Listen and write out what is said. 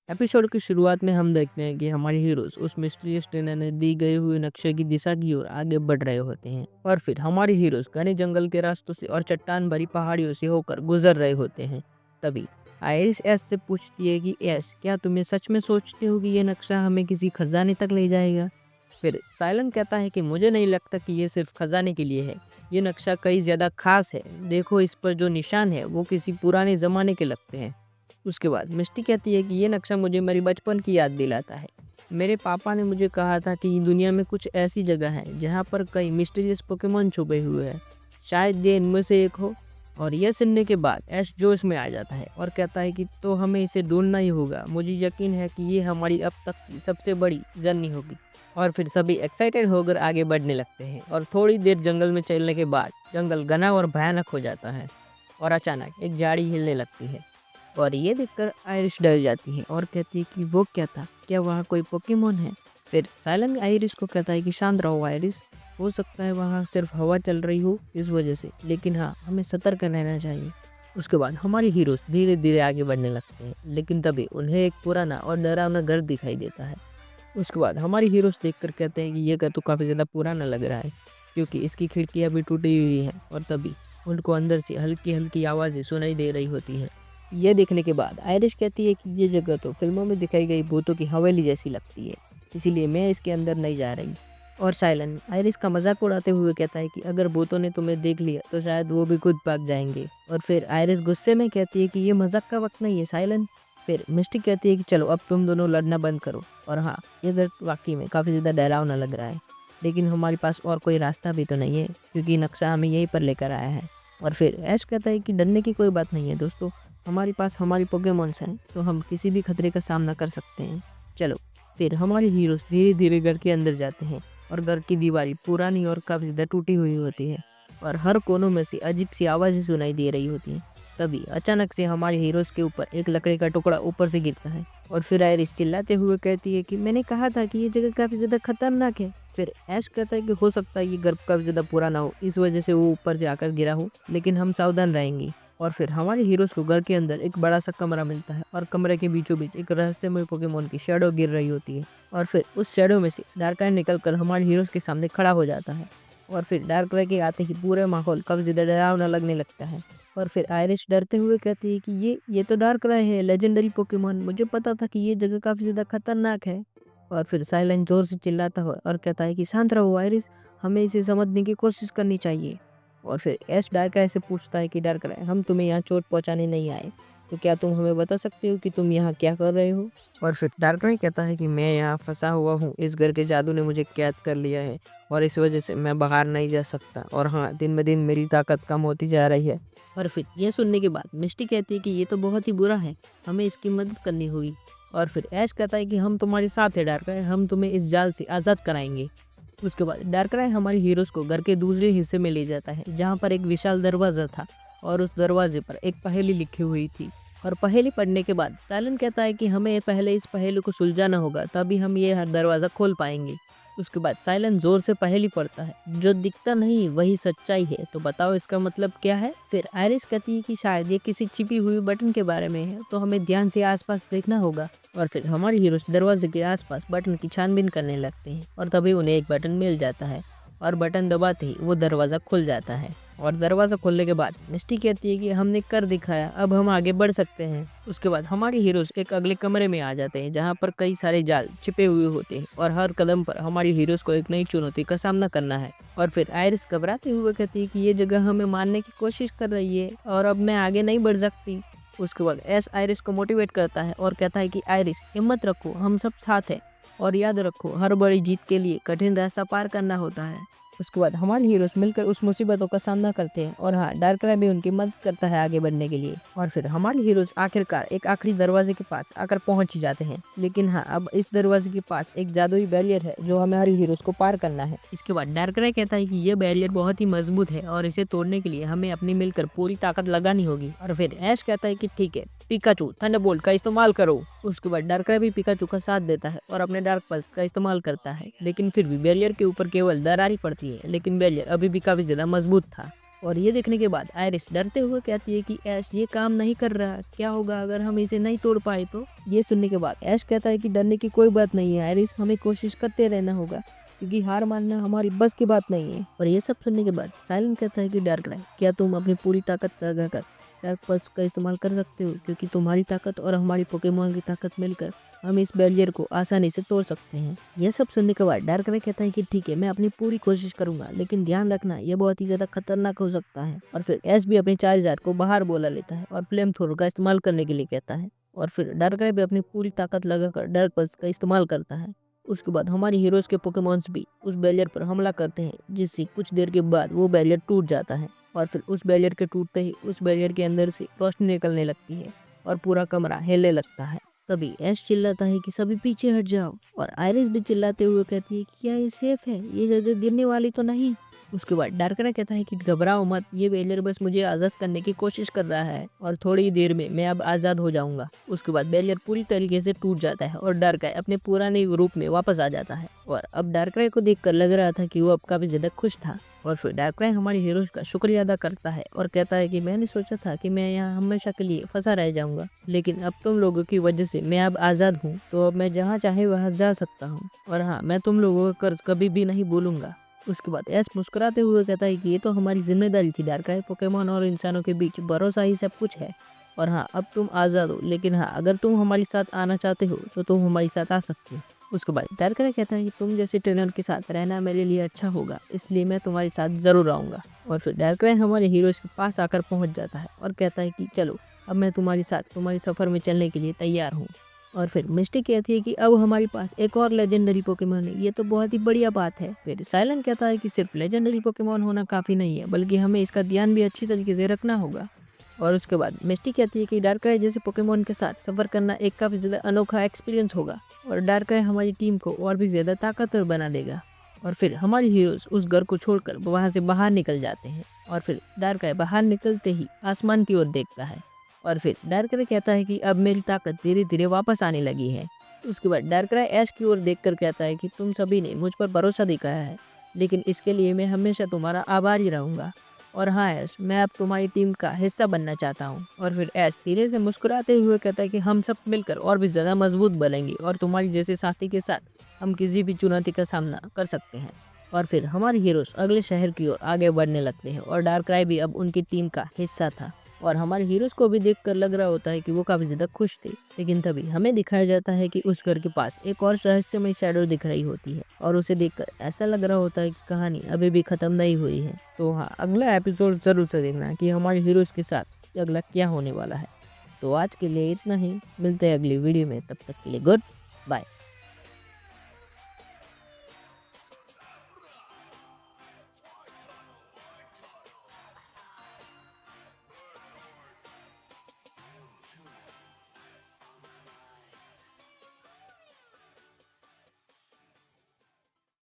Episode की शुरुआत में हम देखते हैं कि हमारे हीरोज उस मिस्टीरियस ट्रेनर ने दी गए हुए नक्शे की दिशा की ओर आगे बढ़ रहे होते हैं और फिर हमारे हीरोज घने जंगल के रास्तों से और चट्टान भरी पहाड़ियों से होकर गुजर रहे होते हैं। तभी आयरिस एस से पूछती है कि एस, क्या तुम्हें सच में सोचते हो कि ये नक्शा हमें किसी खजाने तक ले जाएगा? फिर साइलन कहता है कि मुझे नहीं लगता कि ये सिर्फ खजाने के लिए है, ये नक्शा कई ज़्यादा खास है। देखो, इस पर जो निशान है वो किसी पुराने ज़माने के लगते हैं। उसके बाद मिस्टी कहती है कि ये नक्शा मुझे मेरी बचपन की याद दिलाता है। मेरे पापा ने मुझे कहा था कि दुनिया में कुछ ऐसी जगह है जहाँ पर कई मिस्टीरियस पोकेमॉन छुपे हुए हैं, शायद ये इनमें से एक हो। और यह सुनने के बाद ऐश जोश में आ जाता है और कहता है कि तो हमें इसे ढूंढना ही होगा। मुझे यकीन है कि ये हमारी अब तक की सबसे बड़ी जर्नी होगी। और फिर सभी एक्साइटेड होकर आगे बढ़ने लगते हैं और थोड़ी देर जंगल में चलने के बाद जंगल घना और भयानक हो जाता है और अचानक एक झाड़ी हिलने लगती है। और ये देखकर आयरिश डर जाती है और कहती है कि वो क्या था, क्या वहाँ कोई पोकेमॉन है? फिर साइलन आयरिश को कहता है कि शांत रहो आयरिश, हो सकता है वहाँ सिर्फ हवा चल रही हो इस वजह से, लेकिन हाँ, हमें सतर्क रहना चाहिए। उसके बाद हमारे हीरोज धीरे धीरे आगे बढ़ने लगते हैं, लेकिन तभी उन्हें एक पुराना और डरावना घर दिखाई देता है। उसके बाद हमारे हीरोज देखकर कहते हैं कि ये घर तो काफ़ी ज़्यादा पुराना लग रहा है, क्योंकि इसकी खिड़कियाँ भी टूटी हुई हैं। और तभी उनको अंदर से हल्की हल्की आवाज़ें सुनाई दे रही होती हैं। यह देखने के बाद आयरिश कहती है कि ये जगह तो फिल्मों में दिखाई गई भूतों की हवेली जैसी लगती है, इसीलिए मैं इसके अंदर नहीं जा रही। और साइलन आयरिश का मजाक उड़ाते हुए कहता है कि अगर भूतों ने तुम्हें देख लिया तो शायद वो भी खुद भाग जाएंगे। और फिर आयरिश गुस्से में कहती है कि ये मजाक का वक्त नहीं है साइलन। फिर मिस्टी कहती है कि चलो अब तुम दोनों लड़ना बंद करो। और हाँ, ये घर वाकई में काफ़ी ज़्यादा डरावना लग रहा है, लेकिन हमारे पास और कोई रास्ता भी तो नहीं है, क्योंकि नक्शा हमें यहीं पर लेकर आया है। और फिर ऐश कहता है कि डरने की कोई बात नहीं है दोस्तों, हमारे पास हमारी पोकेमॉन्स हैं, तो हम किसी भी खतरे का सामना कर सकते हैं। चलो। फिर हमारे हीरोज धीरे धीरे घर के अंदर जाते हैं और घर की दीवारें पुरानी और काफ़ी ज़्यादा टूटी हुई होती है और हर कोनों में से अजीब सी आवाज़ें सुनाई दे रही होती हैं। तभी अचानक से हमारे हीरोज के ऊपर एक लकड़ी का टुकड़ा ऊपर से गिरता है और फिर आयरिस चिल्लाते हुए कहती है कि मैंने कहा था कि ये जगह काफ़ी ज़्यादा खतरनाक है। फिर ऐश कहता है कि हो सकता है ये घर काफ़ी ज़्यादा पुराना हो, इस वजह से वो ऊपर से आकर गिरा हो, लेकिन हम सावधान रहेंगे। और फिर हमारे हीरोज को घर के अंदर एक बड़ा सा कमरा मिलता है और कमरे के बीचों बीच एक रहस्यमय पोकेमॉन की शैडो गिर रही होती है। और फिर उस शैडो में से डार्काइन निकल कर हमारे हीरोज के सामने खड़ा हो जाता है। और फिर डार्क के आते ही पूरे माहौल काफ़ी ज़्यादा डरावना लगने लगता है। और फिर आयरिश डरते हुए कहती है कि ये तो डार्क है, लेजेंडरी पोकेमॉन, मुझे पता था कि ये जगह काफ़ी ज़्यादा खतरनाक है। और फिर साइलेंट जोर से चिल्लाता हुआ और कहता है कि शांत रहो आयरिश, हमें इसे समझने की कोशिश करनी चाहिए। और फिर एस डार्कराय से पूछता है कि डार्कराय, हम तुम्हें यहाँ चोट पहुँचाने नहीं आए, तो क्या तुम हमें बता सकते हो कि तुम यहाँ क्या कर रहे हो? और फिर डार्कराय कहता है कि मैं यहाँ फंसा हुआ हूँ, इस घर के जादू ने मुझे कैद कर लिया है और इस वजह से मैं बाहर नहीं जा सकता। और हाँ, दिन ब दिन मेरी ताकत कम होती जा रही है। और फिर यह सुनने के बाद मिस्टी कहती है कि ये तो बहुत ही बुरा है, हमें इसकी मदद करनी होगी। और फिर ऐश कहता है कि हम तुम्हारे साथ है डार्कराय, हम तुम्हें इस जाल से आज़ाद कराएंगे। उसके बाद डार्कराय हमारे हीरोज को घर के दूसरे हिस्से में ले जाता है, जहाँ पर एक विशाल दरवाज़ा था और उस दरवाजे पर एक पहेली लिखी हुई थी। और पहेली पढ़ने के बाद साइलन कहता है कि हमें पहले इस पहेली को सुलझाना होगा, तभी हम ये हर दरवाज़ा खोल पाएंगे। उसके बाद साइलन जोर से पहेली पढ़ता है, जो दिखता नहीं वही सच्चाई है, तो बताओ इसका मतलब क्या है? फिर आयरिस कहती है कि शायद ये किसी छिपी हुई बटन के बारे में है, तो हमें ध्यान से आसपास देखना होगा। और फिर हमारे हीरोज दरवाजे के आसपास बटन की छानबीन करने लगते हैं और तभी उन्हें एक बटन मिल जाता है और बटन दबाते ही वो दरवाज़ा खुल जाता है। और दरवाज़ा खोलने के बाद मिस्टी कहती है कि हमने कर दिखाया, अब हम आगे बढ़ सकते हैं। उसके बाद हमारे हीरोज एक अगले कमरे में आ जाते हैं, जहाँ पर कई सारे जाल छिपे हुए होते हैं और हर कदम पर हमारे हीरोज को एक नई चुनौती का सामना करना है। और फिर आयरिस घबराते हुए कहती है कि ये जगह हमें मारने की कोशिश कर रही है और अब मैं आगे नहीं बढ़ सकती। उसके बाद एस आयरिस को मोटिवेट करता है और कहता है कि आयरिस, हिम्मत रखो, हम सब साथ हैं और याद रखो, हर बड़ी जीत के लिए कठिन रास्ता पार करना होता है। उसके बाद हमारे हीरोज मिलकर उस मुसीबतों का सामना करते हैं और हाँ, डार्कराय भी उनकी मदद करता है आगे बढ़ने के लिए। और फिर हमारे हीरोज आखिरकार एक आखिरी दरवाजे के पास आकर पहुंच ही जाते हैं। लेकिन हाँ, अब इस दरवाजे के पास एक जादुई बैरियर है जो हमारे हीरोज को पार करना है। इसके बाद डार्कराय कहता है कि ये बैरियर बहुत ही मजबूत है और इसे तोड़ने के लिए हमें अपनी मिलकर पूरी ताकत लगानी होगी। और फिर ऐश कहता है कि ठीक है, पिकाचू थंडरबोल्ट का इस्तेमाल करो। उसके बाद डार्कराय भी पिकाचू का साथ देता है और अपने डार्क पल्स का इस्तेमाल करता है। लेकिन फिर भी बैरियर के ऊपर केवल दरार ही पड़ती है, लेकिन बैरियर अभी भी काफी ज्यादा मजबूत था। और ये देखने के बाद आयरिस डरते हुए कहती है कि ऐश ये काम नहीं कर रहा, क्या होगा अगर हम इसे नहीं तोड़ पाए तो। ये सुनने के बाद ऐश कहता है कि डरने की कोई बात नहीं है आयरिस, हमें कोशिश करते रहना होगा क्योंकि हार मानना हमारी बस की बात नहीं है। और ये सब सुनने के बाद साइलेंट कहता है कि डार्कराय, क्या तुम अपनी पूरी ताकत लगाकर डार्क पल्स का इस्तेमाल कर सकते हो, क्योंकि तुम्हारी ताकत और हमारी पोकेमॉन की ताकत मिलकर हम इस बैरियर को आसानी से तोड़ सकते हैं। यह सब सुनने के बाद डार्कराय कहता है कि ठीक है, मैं अपनी पूरी कोशिश करूंगा, लेकिन ध्यान रखना यह बहुत ही ज्यादा खतरनाक हो सकता है। और फिर एस भी अपने 4000 को बाहर बोला लेता है और फ्लेम थ्रोर का इस्तेमाल करने के लिए कहता है। और फिर डार्कराय भी अपनी पूरी ताकत लगाकर डार्क पल्स का इस्तेमाल करता है। उसके बाद हमारे हीरोज के पोकेमॉन्स भी उस बैरियर पर हमला करते हैं, जिससे कुछ देर के बाद वो बैरियर टूट जाता है। और फिर उस बैरियर के टूटते ही उस बैरियर के अंदर से रोशनी निकलने लगती है और पूरा कमरा हिलने लगता है। तभी ऐश चिल्लाता है कि सभी पीछे हट जाओ, और आयरिस भी चिल्लाते हुए कहती है कि क्या ये सेफ है, ये जगह गिरने वाली तो नहीं। उसके बाद डार्कराय कहता है कि घबराओ मत, ये बैरियर बस मुझे आज़ाद करने की कोशिश कर रहा है और थोड़ी ही देर में मैं अब आज़ाद हो जाऊंगा। उसके बाद बैरियर पूरी तरीके से टूट जाता है और डार्कराय अपने पुराने रूप में वापस आ जाता है। और अब डार्कराय को देखकर लग रहा था कि वो अब काफी ज्यादा खुश था। और फिर डार्कराय हमारे हीरोज का शुक्रिया अदा करता है और कहता है कि मैंने सोचा था कि मैं यहाँ हमेशा के लिए फंसा रह जाऊंगा, लेकिन अब तुम लोगों की वजह से मैं अब आज़ाद हूँ, तो अब मैं जहाँ चाहे वहाँ जा सकता हूँ। और हाँ, मैं तुम लोगों का कर्ज कभी भी नहीं भूलूंगा। उसके बाद एस मुस्कुराते हुए कहता है कि ये तो हमारी जिम्मेदारी थी डार्कराय, पोकेमॉन और इंसानों के बीच भरोसा ही सब कुछ है। और हाँ, अब तुम आज़ाद हो, लेकिन हाँ, अगर तुम हमारे साथ आना चाहते हो तो तुम हमारे साथ आ सकते हो। उसके बाद डार्कराय कहता है कि तुम जैसे ट्रेनर के साथ रहना मेरे लिए अच्छा होगा, इसलिए मैं तुम्हारे साथ जरूर आऊँगा। और फिर डार्कराय हमारे हीरोज के पास आकर पहुँच जाता है और कहता है कि चलो, अब मैं तुम्हारे साथ तुम्हारे सफ़र में चलने के लिए तैयार हूँ। और फिर मिस्टी कहती है कि अब हमारे पास एक और लेजेंडरी पोकेमॉन है, ये तो बहुत ही बढ़िया बात है। फिर साइलेंट कहता है कि सिर्फ लेजेंडरी पोकेमॉन होना काफ़ी नहीं है, बल्कि हमें इसका ध्यान भी अच्छी तरीके से रखना होगा। और उसके बाद मिस्टी कहती है कि डार्कराय जैसे पोकेमॉन के साथ सफ़र करना एक काफ़ी ज़्यादा अनोखा एक्सपीरियंस होगा और डार्कराय हमारी टीम को और भी ज़्यादा ताकतवर बना देगा। और फिर हमारे हीरोज उस घर को छोड़कर वहाँ से बाहर निकल जाते हैं। और फिर डार्कराय बाहर निकलते ही आसमान की ओर देखता है और फिर डार्कराय कहता है कि अब मेरी ताकत धीरे धीरे वापस आने लगी है। उसके बाद डार्कराय ऐश की ओर देखकर कहता है कि तुम सभी ने मुझ पर भरोसा दिखाया है, लेकिन इसके लिए मैं हमेशा तुम्हारा आभारी रहूँगा। और हाँ ऐश, मैं अब तुम्हारी टीम का हिस्सा बनना चाहता हूँ। और फिर ऐश धीरे से मुस्कुराते हुए कहता है कि हम सब मिलकर और भी ज़्यादा मजबूत बनेंगे और तुम्हारी जैसे साथी के साथ हम किसी भी चुनौती का सामना कर सकते हैं। और फिर हमारे हीरोज अगले शहर की ओर आगे बढ़ने लगते हैं और डार्कराय भी अब उनकी टीम का हिस्सा था। और हमारे हीरोज को भी देखकर लग रहा होता है कि वो काफ़ी ज़्यादा खुश थे। लेकिन तभी हमें दिखाया जाता है कि उस घर के पास एक और रहस्यमय शैडो दिख रही होती है और उसे देखकर ऐसा लग रहा होता है कि कहानी अभी भी ख़त्म नहीं हुई है। तो हाँ, अगला एपिसोड ज़रूर से देखना कि हमारे हीरोज के साथ अगला क्या होने वाला है। तो आज के लिए इतना ही, मिलते हैं अगली वीडियो में, तब तक के लिए गुड बाय।